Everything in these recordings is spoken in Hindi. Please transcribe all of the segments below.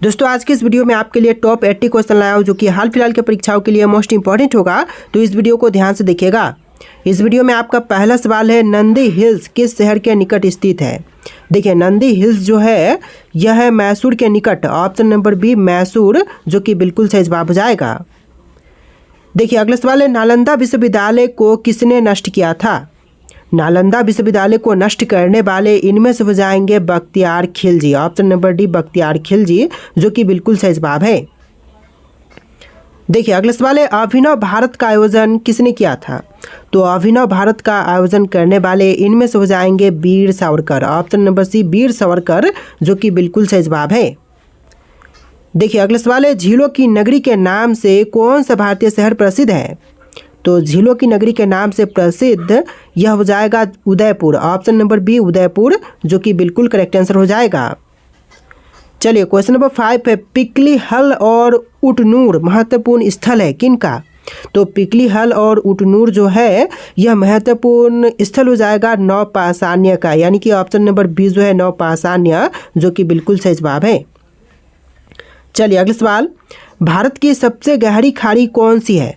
दोस्तों आज के इस वीडियो में आपके लिए टॉप 80 क्वेश्चन लाया हूँ जो कि हाल फिलहाल के परीक्षाओं के लिए मोस्ट इंपॉर्टेंट होगा, तो इस वीडियो को ध्यान से देखिएगा। इस वीडियो में आपका पहला सवाल है, नंदी हिल्स किस शहर के निकट स्थित है। देखिए नंदी हिल्स जो है यह है मैसूर के निकट, ऑप्शन नंबर बी मैसूर, जो कि बिल्कुल सही जवाब हो जाएगा। देखिए अगला सवाल है, नालंदा विश्वविद्यालय को किसने नष्ट किया था। नालंदा विश्वविद्यालय को नष्ट करने वाले इनमें से हो जाएंगे Bakhtiyar Khilji, option number D Bakhtiyar Khilji, जो कि बिल्कुल सही जवाब है। देखिए अगला सवाल है, अभिनव भारत का आयोजन किसने किया था। तो अभिनव भारत का आयोजन करने वाले इनमें से हो जाएंगे वीर सावरकर, ऑप्शन नंबर सी वीर सावरकर, जो कि बिल्कुल सही जवाब है। देखिए अगला सवाल है, झीलों की नगरी के नाम से कौन सा भारतीय शहर प्रसिद्ध है। तो झीलों की नगरी के नाम से प्रसिद्ध यह हो जाएगा Udaipur, option number B Udaipur, जो कि बिल्कुल करेक्ट आंसर हो जाएगा। चलिए क्वेश्चन नंबर 5 है, पिकली हल और उटनूर महत्वपूर्ण स्थल है किनका। तो पिकली हल और उटनूर जो है यह महत्वपूर्ण स्थल हो जाएगा नौपाषाण्य का, यानी कि ऑप्शन नंबर बी जो है नौपाषाण्य, जो कि बिल्कुल सही जवाब है। चलिए अगला सवाल, भारत की सबसे गहरी खाड़ी कौन सी है।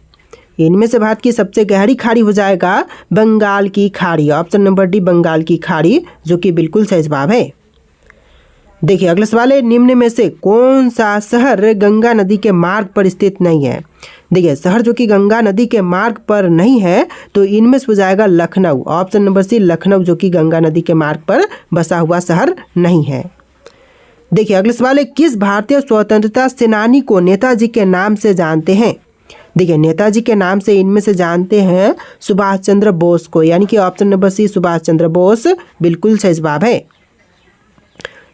इनमें से भारत की सबसे गहरी खाड़ी हो जाएगा बंगाल की खाड़ी, ऑप्शन नंबर डी बंगाल की खाड़ी, जो कि बिल्कुल सही जवाब है। देखिए अगला सवाल है, निम्न में से कौन सा शहर गंगा नदी के मार्ग पर स्थित नहीं है। देखिए शहर जो कि गंगा नदी के मार्ग पर नहीं है तो इनमें से हो जाएगा Lucknow, option number C Lucknow, जो कि गंगा नदी के मार्ग पर बसा हुआ शहर नहीं है। देखिए अगला सवाल है, किस भारतीय स्वतंत्रता सेनानी को नेताजी के नाम से जानते हैं। देखिए नेताजी के नाम से इनमें से जानते हैं सुभाष चंद्र बोस को, यानी कि ऑप्शन नंबर सी सुभाष चंद्र बोस, बिल्कुल सही जवाब है।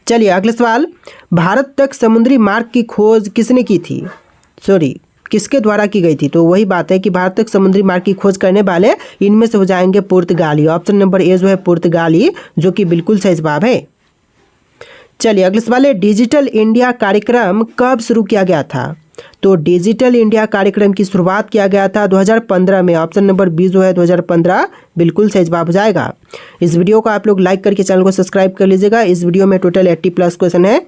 चलिए अगला सवाल, भारत तक समुद्री मार्ग की खोज किसने की थी, किसके द्वारा की गई थी। तो वही बात है कि भारत तक समुद्री मार्ग की खोज करने वाले इनमें से हो जाएंगे पुर्तगाली, ऑप्शन नंबर ए जो है पुर्तगाली, जो कि बिल्कुल सही जवाब है। चलिए अगला सवाल है, डिजिटल इंडिया कार्यक्रम कब शुरू किया गया था। तो डिजिटल इंडिया कार्यक्रम की शुरुआत किया गया था 2015 में, ऑप्शन नंबर बी जो है 2015, बिल्कुल सही जवाब हो जाएगा। इस वीडियो को आप लोग लाइक करके चैनल को सब्सक्राइब कर लीजिएगा। इस वीडियो में टोटल 80+ क्वेश्चन है।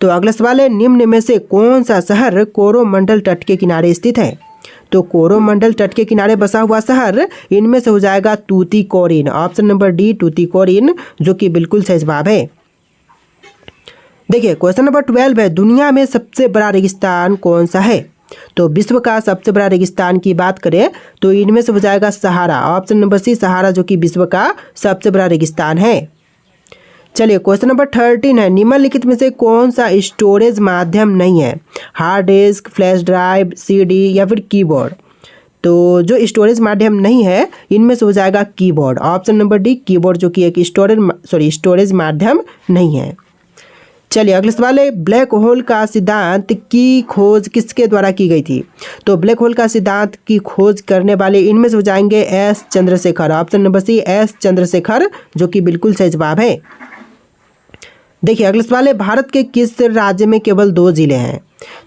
तो अगला सवाल है, निम्न में से कौन सा शहर कोरोमंडल तट के किनारे स्थित है। तो कोरोमंडल तट के किनारे बसा हुआ शहर इनमें से हो जाएगा Tuticorin, option number D Tuticorin, जो कि बिल्कुल सही जवाब है। देखिए क्वेश्चन नंबर 12 है, दुनिया में सबसे बड़ा रेगिस्तान कौन सा है। तो विश्व का सबसे बड़ा रेगिस्तान की बात करें तो इनमें से हो जाएगा सहारा, ऑप्शन नंबर सी सहारा, जो कि विश्व का सबसे बड़ा रेगिस्तान है। चलिए क्वेश्चन नंबर 13 है, निम्नलिखित में से कौन सा स्टोरेज माध्यम नहीं है। Hard disk, flash drive, CD या फिर कीबोर्ड। तो जो स्टोरेज माध्यम नहीं है इनमें से हो जाएगा keyboard, option number D keyboard, जो कि एक स्टोरेज माध्यम नहीं है। चलिए अगला सवाल है, ब्लैक होल का सिद्धांत की खोज किसके द्वारा की गई थी। तो ब्लैक होल का सिद्धांत की खोज करने वाले इनमें से हो जाएंगे S Chandrashekhar, option number C S Chandrashekhar, जो कि बिल्कुल सही जवाब है। देखिए अगला सवाल है, भारत के किस राज्य में केवल 2 जिले हैं।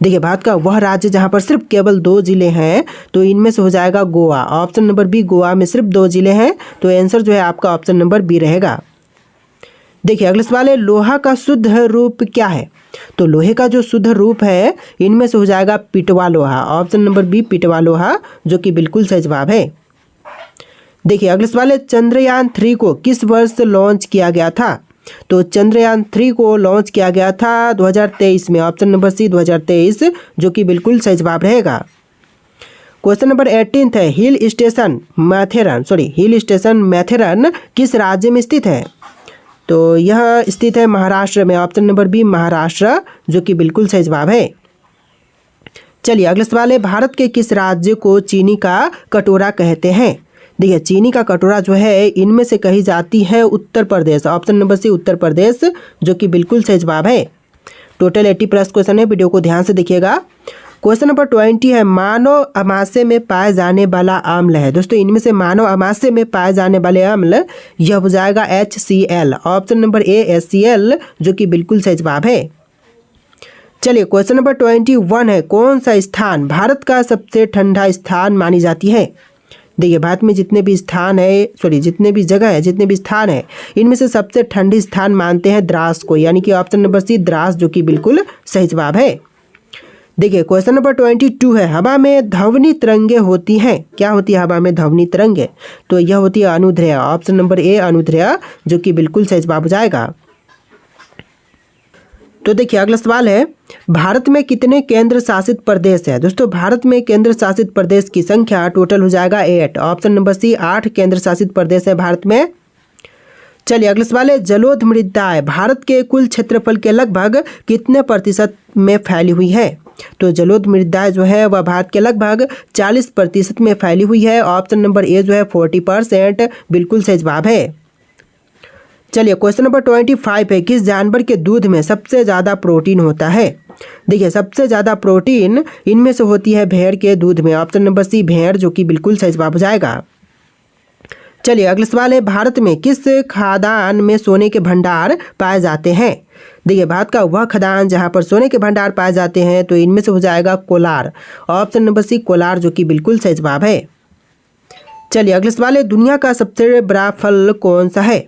देखिए भारत का वह राज्य जहां पर सिर्फ केवल 2 जिले हैं तो इनमें से हो जाएगा Goa, option number B Goa में सिर्फ 2 जिले हैं, तो आंसर जो है आपका ऑप्शन नंबर बी रहेगा। देखिए अगला सवाल है, लोहा का शुद्ध रूप क्या है। तो लोहे का जो शुद्ध रूप है इनमें से हो जाएगा पिटवा लोहा, ऑप्शन नंबर बी पिटवा लोहा, जो कि बिल्कुल सही जवाब है। देखिए अगला सवाल है, चंद्रयान 3 को किस वर्ष लॉन्च किया गया था। तो चंद्रयान 3 को लॉन्च किया गया था 2023 में, ऑप्शन नंबर सी 2023, जो कि बिल्कुल सही जवाब रहेगा। क्वेश्चन नंबर 18 है, हिल स्टेशन मैथेरन किस राज्य में स्थित है। तो यह स्थित है महाराष्ट्र में, ऑप्शन नंबर बी महाराष्ट्र, जो कि बिल्कुल सही जवाब है। चलिए अगला सवाल है, भारत के किस राज्य को चीनी का कटोरा कहते हैं। देखिए चीनी का कटोरा जो है इनमें से कही जाती है उत्तर प्रदेश, ऑप्शन नंबर सी उत्तर प्रदेश, जो कि बिल्कुल सही जवाब है। टोटल 80+ क्वेश्चन है, वीडियो को ध्यान से देखिएगा। क्वेश्चन नंबर 20 है, मानव अमाशय में पाए जाने वाला अम्ल है। दोस्तों इनमें से मानव अमाशय में पाए जाने वाले अम्ल यह हो जाएगा HCl, option number A HCl, जो कि बिल्कुल सही जवाब है। चलिए क्वेश्चन नंबर 21 है, कौन सा स्थान भारत का सबसे ठंडा स्थान मानी जाती है। देखिए भारत में जितने भी स्थान है इनमें से सबसे ठंडी स्थान मानते हैं द्रास को, यानी कि ऑप्शन नंबर सी द्रास जो कि बिल्कुल सही जवाब है। देखिए क्वेश्चन नंबर 22 है, हवा में ध्वनि तरंगे होती हैं। क्या होती है हवा में ध्वनि तरंगे? तो यह होती है अनुध्रेय, ऑप्शन नंबर ए अनुध्रेय जो कि बिल्कुल सही जवाब हो जाएगा। तो देखिए अगला सवाल है, भारत में कितने केंद्र शासित प्रदेश है? दोस्तों भारत में केंद्र शासित प्रदेश की संख्या टोटल हो जाएगा 8, ऑप्शन नंबर सी 8 केंद्र शासित प्रदेश है भारत में। चलिए अगला सवाल है, जलोढ़ मृदाएं भारत के कुल क्षेत्रफल के लगभग कितने प्रतिशत में फैली हुई है? तो जलोढ़ मृदाएं जो है वह भारत के लगभग 40% में फैली हुई है, ऑप्शन नंबर ए जो है 40% बिल्कुल सही जवाब है। चलिए क्वेश्चन नंबर 25 है, किस जानवर के दूध में सबसे ज़्यादा प्रोटीन होता है? देखिए सबसे ज़्यादा प्रोटीन इनमें से होती है भेड़ के दूध में, ऑप्शन नंबर सी भेड़ जो कि बिल्कुल सही जवाब हो जाएगा। चलिए अगला सवाल है, भारत में किस खदान में सोने के भंडार पाए जाते हैं? देखिए भारत का वह खदान जहाँ पर सोने के भंडार पाए जाते हैं तो इनमें से हो जाएगा Kolar, option number C Kolar जो कि बिल्कुल सही जवाब है। चलिए अगला सवाल है, दुनिया का सबसे बड़ा फल कौन सा है?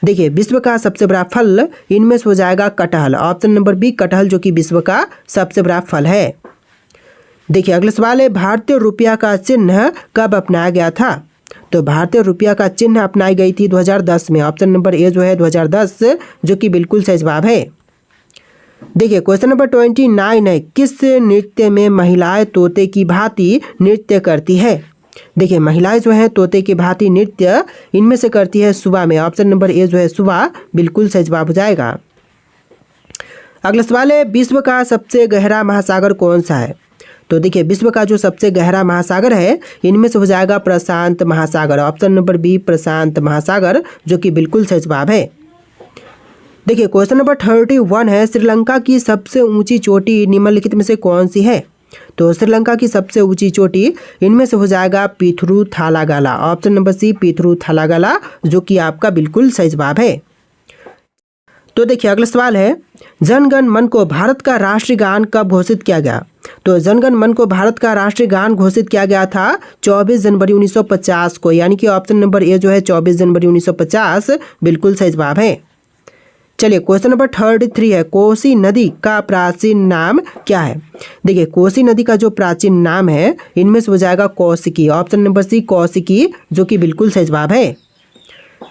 देखिए विश्व का सबसे बड़ा फल इनमें से हो जाएगा कटहल, ऑप्शन नंबर बी कटहल जो कि विश्व का सबसे बड़ा फल है। देखिए अगला सवाल है, भारतीय रुपया का चिन्ह कब अपनाया गया था? तो भारतीय रुपया का चिन्ह अपनाई गई थी 2010 में, ऑप्शन नंबर ए जो है 2010 जो कि बिल्कुल सही जवाब है। देखिए क्वेश्चन नंबर 29 है, किस नृत्य में महिलाएं तोते की भांति नृत्य करती है? देखिए महिलाएं जो है तोते की भांति नृत्य इनमें से करती है सुबह में, ऑप्शन नंबर ए जो है सुबह बिल्कुल सही जवाब हो जाएगा। अगला सवाल है, विश्व का सबसे गहरा महासागर कौन सा है? तो देखिए विश्व का जो सबसे गहरा महासागर है इनमें से हो जाएगा प्रशांत महासागर, ऑप्शन नंबर बी प्रशांत महासागर जो कि बिल्कुल सही जवाब है। देखिए क्वेश्चन नंबर 31 है, श्रीलंका की सबसे ऊंची चोटी निम्नलिखित में से कौन सी है? तो श्रीलंका की सबसे ऊंची चोटी इनमें से हो जाएगा पीथरू थालागाला, ऑप्शन नंबर सी पीथरू थालागाला जो कि आपका बिल्कुल सही जवाब है। तो देखिए अगला सवाल है, जनगण मन को भारत का राष्ट्रीय गान कब घोषित किया गया? तो जनगण मन को भारत का राष्ट्रीय गान घोषित किया गया था 24 जनवरी 1950 को, यानी कि ऑप्शन नंबर ए जो है 24 जनवरी 1950 बिल्कुल सही जवाब है। चलिए क्वेश्चन नंबर 33 है, कोसी नदी का प्राचीन नाम क्या है? देखिए कोसी नदी का जो प्राचीन नाम है इनमें से हो जाएगा Kaushiki, option number C Kaushiki जो कि बिल्कुल सही जवाब है।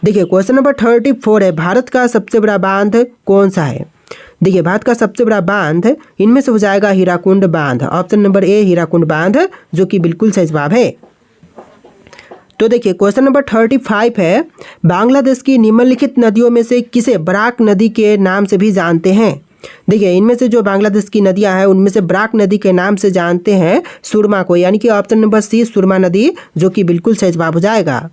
देखिए क्वेश्चन नंबर 34 है, भारत का सबसे बड़ा बांध कौन सा है? देखिए भारत का सबसे बड़ा बांध इनमें से हो जाएगा हीराकुंड बांध, ऑप्शन नंबर ए हीराकुंड बांध जो कि बिल्कुल सही जवाब है। तो देखिए क्वेश्चन नंबर 35 है, बांग्लादेश की निम्नलिखित नदियों में से किसे बराक नदी के नाम से भी जानते हैं? देखिए इनमें से जो बांग्लादेश की नदियां हैं उनमें से बराक नदी के नाम से जानते हैं सुरमा को, यानी कि ऑप्शन नंबर सी सुरमा नदी जो कि बिल्कुल सही जवाब हो जाएगा।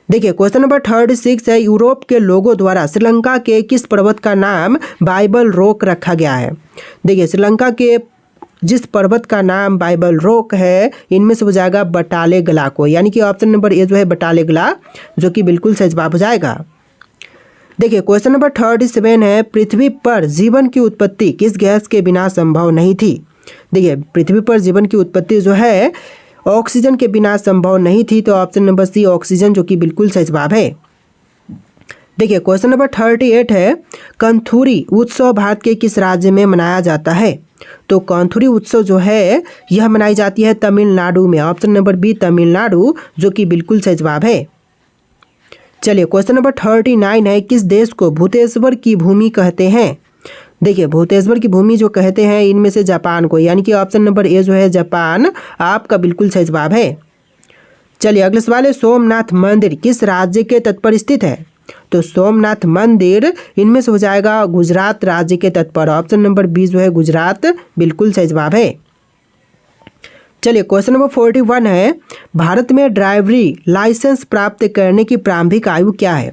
देखिए क्वेश्चन नंबर 36 है, यूरोप के लोगों द्वारा श्रीलंका के किस पर्वत का नाम बाइबल रॉक रखा गया है? देखिए श्रीलंका के जिस पर्वत का नाम बाइबल रॉक है इनमें से हो जाएगा बटाले गला को, यानी कि ऑप्शन नंबर ए जो है बटाले गला जो कि बिल्कुल सही जवाब हो जाएगा। देखिए क्वेश्चन नंबर 37 है, पृथ्वी पर जीवन की उत्पत्ति किस गैस के बिना संभव नहीं थी? देखिए पृथ्वी पर जीवन की उत्पत्ति जो है ऑक्सीजन के बिना संभव नहीं थी, तो ऑप्शन नंबर सी ऑक्सीजन जो कि बिल्कुल सही जवाब है। देखिए क्वेश्चन नंबर 38 है, कंथुरी उत्सव भारत के किस राज्य में मनाया जाता है? तो कंथुरी उत्सव जो है यह मनाई जाती है तमिलनाडु में, ऑप्शन नंबर बी तमिलनाडु जो कि बिल्कुल सही जवाब है। चलिए क्वेश्चन नंबर 39 है, किस देश को भूतेश्वर की भूमि कहते हैं? देखिए भूतेश्वर की भूमि जो कहते हैं इनमें से जापान को, यानी कि ऑप्शन नंबर ए जो है जापान आपका बिल्कुल सही जवाब है। चलिए अगला सवाल है, सोमनाथ मंदिर किस राज्य के तट पर स्थित है? तो सोमनाथ मंदिर इनमें से हो जाएगा गुजरात राज्य के तट पर, ऑप्शन नंबर बी जो है गुजरात बिल्कुल सही जवाब है। चलिए क्वेश्चन नंबर 41 है, भारत में ड्राइवरी लाइसेंस प्राप्त करने की प्रारंभिक आयु क्या है?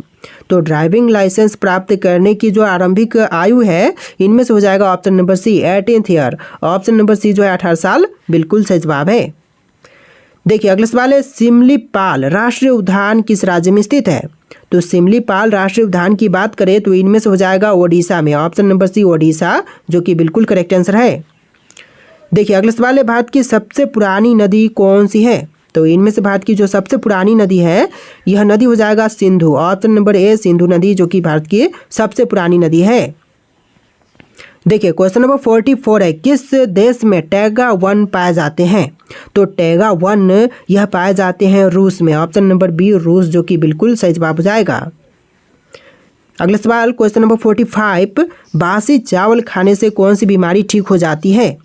तो ड्राइविंग लाइसेंस प्राप्त करने की जो आरंभिक आयु है इनमें से हो जाएगा option number C 18th year, option number C जो है 18 साल बिल्कुल सही जवाब है। देखिए अगला सवाल है, सिमलीपाल राष्ट्रीय उद्यान किस राज्य में स्थित है? तो सिमलीपाल राष्ट्रीय उद्यान की बात करें तो इनमें से हो जाएगा ओडिशा में, ऑप्शन नंबर सी ओडिशा जो कि बिल्कुल करेक्ट आंसर है। देखिए अगला सवाल है, भारत की सबसे पुरानी नदी कौन सी है? तो इनमें से भारत की जो सबसे पुरानी नदी है यह नदी हो जाएगा Sindhu. Option number A Sindhu नदी जो कि भारत की सबसे पुरानी नदी है। देखिए क्वेश्चन नंबर 44 है, किस देश में टैगा वन पाए जाते हैं? तो टैगा वन यह पाए जाते हैं रूस में। ऑप्शन नंबर बी रूस जो कि बिल्कुल सही जवाब हो जाएगा। अगला सवाल क्वेश्चन नंबर 45, बासी चावल खाने से कौन सी बीमारी ठीक हो जाती है?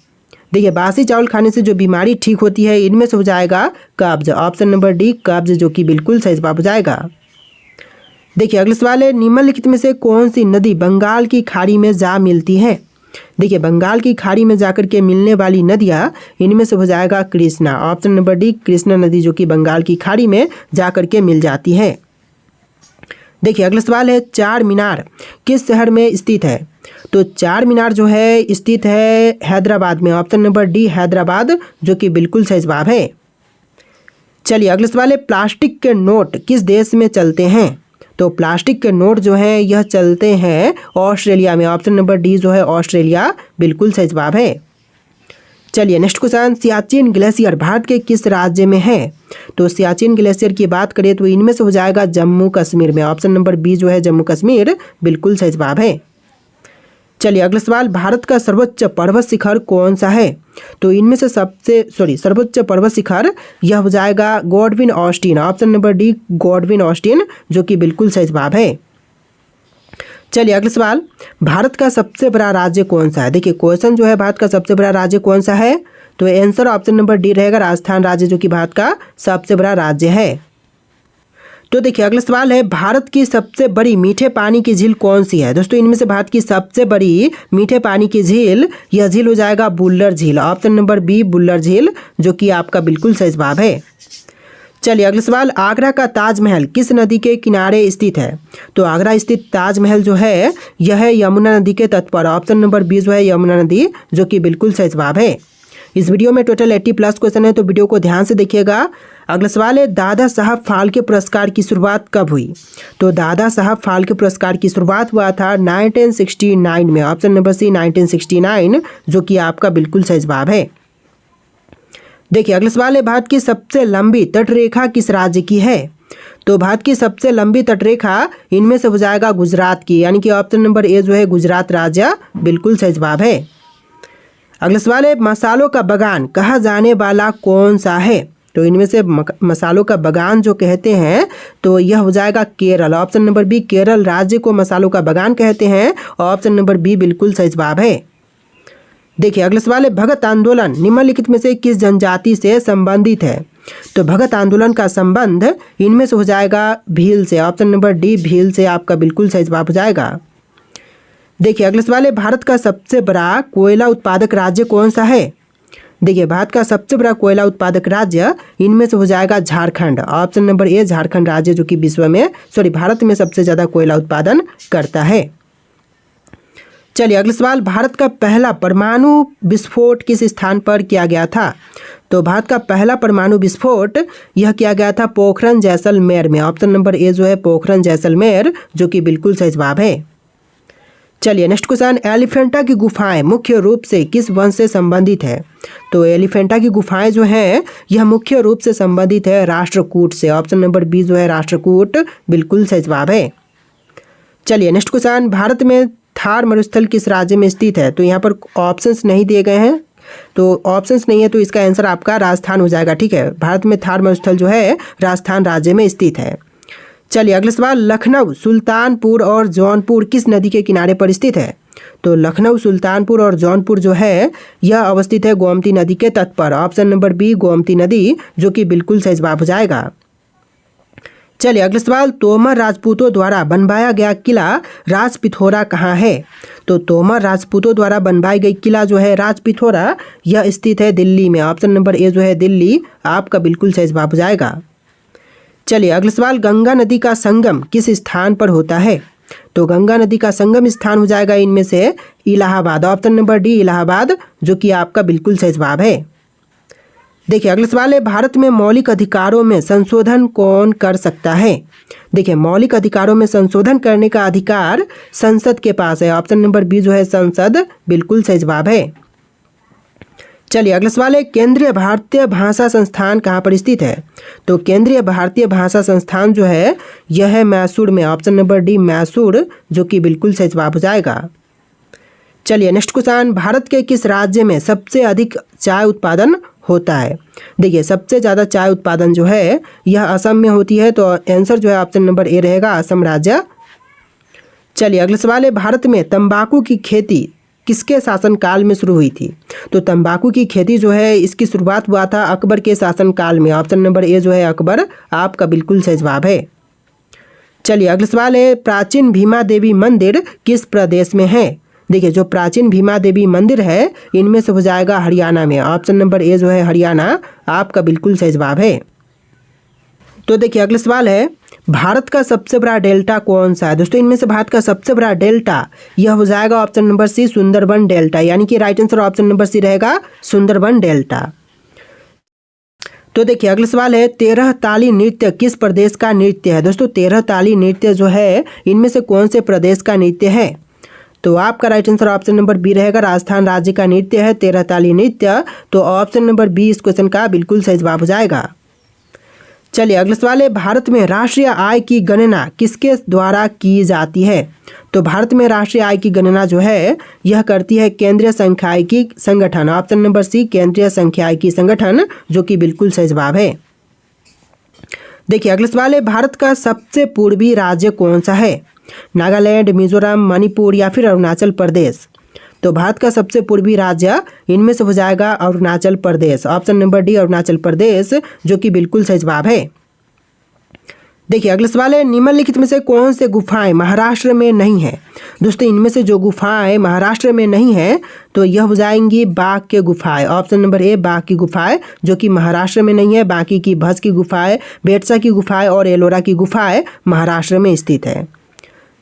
देखिए बासी चावल खाने से जो बीमारी ठीक होती है इनमें से हो जाएगा कब्ज। ऑप्शन नंबर डी कब्ज जो कि बिल्कुल सही जवाब हो जाएगा। देखिए अगला सवाल है, निम्नलिखित में से कौन सी नदी बंगाल की खाड़ी में जा मिलती है? देखिए बंगाल की खाड़ी में जाकर के मिलने वाली नदियाँ इनमें से हो जाएगा Krishna. Option number D Krishna नदी जो कि बंगाल की खाड़ी में जाकर के मिल जाती है। देखिए अगला सवाल है, चार मीनार किस शहर में स्थित है? तो चार मीनार जो है स्थित है हैदराबाद में। ऑप्शन नंबर डी हैदराबाद जो कि बिल्कुल सही जवाब है। चलिए अगला सवाल है, प्लास्टिक के नोट किस देश में चलते हैं? तो प्लास्टिक के नोट जो हैं यह चलते हैं ऑस्ट्रेलिया में। ऑप्शन नंबर डी जो है ऑस्ट्रेलिया बिल्कुल सही जवाब है। चलिए next question, Siachen glacier Bharat के किस राज्य में है? तो सियाचिन ग्लेशियर की बात करें तो इनमें से हो जाएगा जम्मू कश्मीर में। ऑप्शन नंबर बी जो है जम्मू कश्मीर बिल्कुल सही जवाब है। चलिए अगला सवाल, भारत का सर्वोच्च पर्वत शिखर कौन सा है? तो इनमें से सर्वोच्च पर्वत शिखर यह हो जाएगा Godwin Austen. Option number D Godwin Austen जो कि बिल्कुल सही जवाब है। चलिए अगला सवाल, भारत का सबसे बड़ा राज्य कौन सा है? देखिए क्वेश्चन जो है भारत का सबसे बड़ा राज्य कौन सा है, तो आंसर ऑप्शन नंबर डी रहेगा राजस्थान राज्य जो कि भारत का सबसे बड़ा राज्य है। तो देखिए अगला सवाल है, भारत की सबसे बड़ी मीठे पानी की झील कौन सी है? दोस्तों इनमें से भारत की सबसे बड़ी मीठे पानी की झील यह झील हो जाएगा बुल्लर झील। ऑप्शन नंबर बी बुल्लर झील जो कि आपका बिल्कुल सही जवाब है। चलिए अगला सवाल, आगरा का ताजमहल किस नदी के किनारे स्थित है? तो आगरा स्थित ताजमहल जो है यह है यमुना नदी के तट पर। ऑप्शन नंबर बी जो है यमुना नदी जो कि बिल्कुल सही जवाब है। इस वीडियो में टोटल 80+ क्वेश्चन है तो वीडियो को ध्यान से देखिएगा। अगला सवाल है, दादा साहब फाल्के पुरस्कार की शुरुआत कब हुई? तो दादा साहब फाल्के पुरस्कार की शुरुआत हुआ था 1969 में। ऑप्शन नंबर सी 1969 जो कि आपका बिल्कुल सही जवाब है। देखिए अगला सवाल है, भारत की सबसे लंबी तटरेखा किस राज्य की है? तो भारत की सबसे लंबी तटरेखा इनमें से हो जाएगा गुजरात की, यानी कि ऑप्शन नंबर ए जो है गुजरात राज्य बिल्कुल सही जवाब है। अगला सवाल है, मसालों का बागान कहा जाने वाला कौन सा है? तो इनमें से मसालों का बागान जो कहते हैं तो यह हो जाएगा Kerala. Option number B Kerala राज्य को मसालों का बागान कहते हैं। ऑप्शन नंबर बी बिल्कुल सही जवाब है। देखिए अगला सवाल है, भगत आंदोलन निम्नलिखित में से किस जनजाति से संबंधित है? तो भगत आंदोलन का संबंध इनमें से हो जाएगा भील से। ऑप्शन नंबर डी भील से आपका बिल्कुल सही जवाब हो जाएगा। देखिए अगला सवाल है, भारत का सबसे बड़ा कोयला उत्पादक राज्य कौन सा है? देखिए भारत का सबसे बड़ा कोयला उत्पादक राज्य इनमें से हो जाएगा Jharkhand. Option number A Jharkhand राज्य जो कि भारत में सबसे ज़्यादा कोयला उत्पादन करता है। चलिए अगला सवाल, भारत का पहला परमाणु विस्फोट किस स्थान पर किया गया था? तो भारत का पहला परमाणु विस्फोट यह किया गया था पोखरण जैसलमेर में। ऑप्शन नंबर ए जो है पोखरण जैसलमेर जो कि बिल्कुल सही जवाब है। चलिए नेक्स्ट क्वेश्चन, एलिफेंटा की गुफाएं मुख्य रूप से किस वंश से संबंधित है? तो एलिफेंटा की गुफाएं जो हैं यह मुख्य रूप से संबंधित है राष्ट्रकूट से। ऑप्शन नंबर बी जो है राष्ट्रकूट बिल्कुल सही जवाब है। चलिए नेक्स्ट क्वेश्चन, भारत में थार मरुस्थल किस राज्य में स्थित है? तो यहाँ पर ऑप्शंस नहीं दिए गए हैं, तो ऑप्शंस नहीं है तो इसका आंसर आपका राजस्थान हो जाएगा। ठीक है, भारत में थार मरुस्थल जो है राजस्थान राज्य में स्थित है। चलिए अगला सवाल, लखनऊ सुल्तानपुर और जौनपुर किस नदी के किनारे पर स्थित है? तो लखनऊ सुल्तानपुर और जौनपुर जो है यह अवस्थित है गोमती नदी के तट पर। ऑप्शन नंबर बी गोमती नदी जो कि बिल्कुल सही जवाब हो जाएगा। चलिए अगला सवाल, तोमर राजपूतों द्वारा बनवाया गया किला राजपिथौरा कहाँ है? तो तोमर राजपूतों द्वारा बनवाई गई किला जो है राजपिथौरा यह स्थित है दिल्ली में। ऑप्शन नंबर ए जो है दिल्ली आपका बिल्कुल सही जवाब हो जाएगा। चलिए अगला सवाल, गंगा नदी का संगम किस स्थान पर होता है? तो गंगा नदी का संगम स्थान हो जाएगा इनमें से Allahabad. Option number D Allahabad जो कि आपका बिल्कुल सही जवाब है। देखिए अगला सवाल है, भारत में मौलिक अधिकारों में संशोधन कौन कर सकता है? देखिए मौलिक अधिकारों में संशोधन करने का अधिकार संसद के पास है। ऑप्शन नंबर बी जो है संसद बिल्कुल सही जवाब है। चलिए अगला सवाल है, केंद्रीय भारतीय भाषा संस्थान कहाँ पर स्थित है? तो केंद्रीय भारतीय भाषा संस्थान जो है यह है मैसूर में, ऑप्शन नंबर डी मैसूर, जो कि बिल्कुल सही जवाब हो जाएगा। चलिए नेक्स्ट क्वेश्चन, भारत के किस राज्य में सबसे अधिक चाय उत्पादन होता है? देखिए सबसे ज़्यादा चाय उत्पादन जो है यह असम में होती है, तो आंसर जो है ऑप्शन नंबर ए रहेगा, असम राज्य। चलिए अगला सवाल है, भारत में तंबाकू की खेती किसके शासनकाल में शुरू हुई थी? तो तंबाकू की खेती जो है इसकी शुरुआत हुआ था अकबर के शासनकाल में, ऑप्शन नंबर ए जो है अकबर आपका बिल्कुल सही जवाब है। चलिए अगला सवाल है, प्राचीन भीमा देवी मंदिर किस प्रदेश में है? देखिए जो प्राचीन भीमा देवी मंदिर है इनमें से हो जाएगा हरियाणा में, ऑप्शन नंबर ए जो है हरियाणा आपका बिल्कुल सही जवाब है। तो देखिए अगला सवाल है, भारत का सबसे बड़ा डेल्टा कौन सा है? दोस्तों इनमें से भारत का सबसे बड़ा डेल्टा यह हो जाएगा option number C, Sundarban delta, यानी कि right answer option number C रहेगा, सुंदरबन डेल्टा। तो देखिए अगला सवाल है, 13 ताली नृत्य किस प्रदेश का नृत्य है? दोस्तों 13 ताली नृत्य जो है इनमें से कौन से प्रदेश का नृत्य है? तो आपका right answer option number B रहेगा, राजस्थान राज्य का नृत्य है 13 ताली नृत्य, तो ऑप्शन नंबर बी इस क्वेश्चन का बिल्कुल सही जवाब हो जाएगा। चलिए अगला सवाल है, भारत में राष्ट्रीय आय की गणना किसके द्वारा की जाती है? तो भारत में राष्ट्रीय आय की गणना जो है यह करती है केंद्रीय सांख्यिकी संगठन, ऑप्शन नंबर सी, केंद्रीय सांख्यिकी संगठन, जो कि बिल्कुल सही जवाब है। देखिए अगला सवाल है, भारत का सबसे पूर्वी राज्य कौन सा है? नागालैंड, मिजोरम, मणिपुर या फिर अरुणाचल प्रदेश? तो भारत का सबसे पूर्वी राज्य इनमें से हो जाएगा Arunachal Pradesh, option number D Arunachal Pradesh, जो कि बिल्कुल सही जवाब है। देखिए अगला सवाल है, निम्नलिखित में से कौन से गुफाएं महाराष्ट्र में नहीं है? दोस्तों इनमें से जो गुफाएं महाराष्ट्र में नहीं है तो यह हो जाएंगी बाघ के गुफाएं, ऑप्शन नंबर ए बाघ की गुफाएं, जो कि महाराष्ट्र में नहीं है। बाकी की भस्म की गुफाएं, बेटसा की गुफाएं और एलोरा की गुफाएं महाराष्ट्र में स्थित है।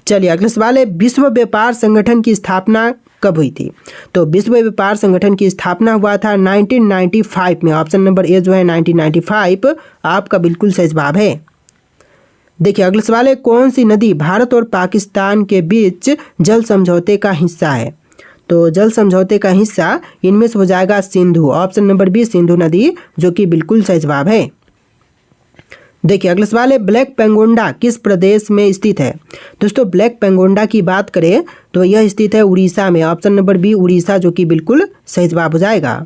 चलिए अगला सवाल है, विश्व व्यापार संगठन की स्थापना कब हुई थी? तो विश्व व्यापार संगठन की स्थापना हुआ था 1995 में, ऑप्शन नंबर ए जो है 1995 आपका बिल्कुल सही जवाब है। देखिए अगला सवाल है, कौन सी नदी भारत और पाकिस्तान के बीच जल समझौते का हिस्सा है? तो जल समझौते का हिस्सा इनमें से हो जाएगा Sindhu, option number B Sindhu नदी, जो कि बिल्कुल सही जवाब है। देखिए अगला सवाल है, ब्लैक पेंगोंडा किस प्रदेश में स्थित है? दोस्तों ब्लैक पेंगोंडा की बात करें तो यह स्थित है उड़ीसा में, ऑप्शन नंबर बी उड़ीसा, जो कि बिल्कुल सही जवाब हो जाएगा।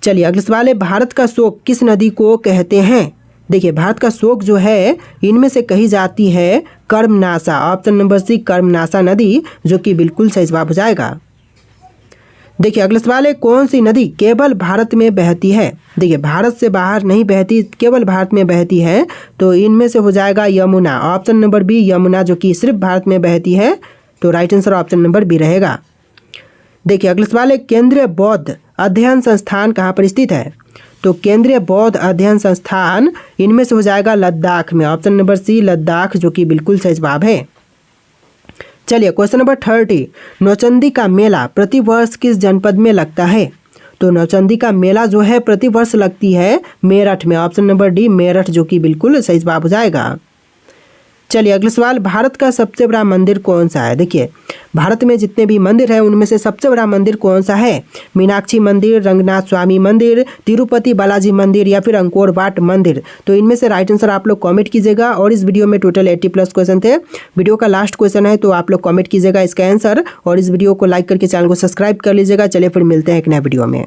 चलिए अगला सवाल है, भारत का शोक किस नदी को कहते हैं? देखिए भारत का शोक जो है इनमें से कही जाती है Karmanasha, option number C Karmanasha नदी, जो कि बिल्कुल सही जवाब हो जाएगा। देखिए अगला सवाल है, कौन सी नदी केवल भारत में बहती है? देखिए भारत से बाहर नहीं बहती, केवल भारत में बहती है, तो इनमें से हो जाएगा Yamuna, option number B Yamuna, जो कि सिर्फ भारत में बहती है, तो right answer option number B रहेगा। देखिए अगला सवाल है, केंद्रीय बौद्ध अध्ययन संस्थान कहाँ पर स्थित है? तो केंद्रीय बौद्ध अध्ययन संस्थान इनमें से हो जाएगा लद्दाख में, ऑप्शन नंबर सी लद्दाख, जो कि बिल्कुल सही जवाब है। चलिए क्वेश्चन नंबर 30, नौचंदी का मेला प्रतिवर्ष किस जनपद में लगता है? तो नौचंदी का मेला जो है प्रतिवर्ष लगती है मेरठ में, ऑप्शन नंबर डी मेरठ, जो कि बिल्कुल सही जवाब हो जाएगा। चलिए अगला सवाल, भारत का सबसे बड़ा मंदिर कौन सा है? देखिए भारत में जितने भी मंदिर हैं उनमें से सबसे बड़ा मंदिर कौन सा है? मीनाक्षी मंदिर, रंगनाथ स्वामी मंदिर, तिरुपति बालाजी मंदिर या फिर अंकोर वाट मंदिर? तो इनमें से राइट आंसर आप लोग कमेंट कीजिएगा। और इस वीडियो में टोटल 80+ क्वेश्चन थे, वीडियो का लास्ट क्वेश्चन है, तो आप लोग कमेंट कीजिएगा इसका आंसर, और इस वीडियो को लाइक करके चैनल को सब्सक्राइब कर लीजिएगा। चलिए फिर मिलते हैं एक नए वीडियो में।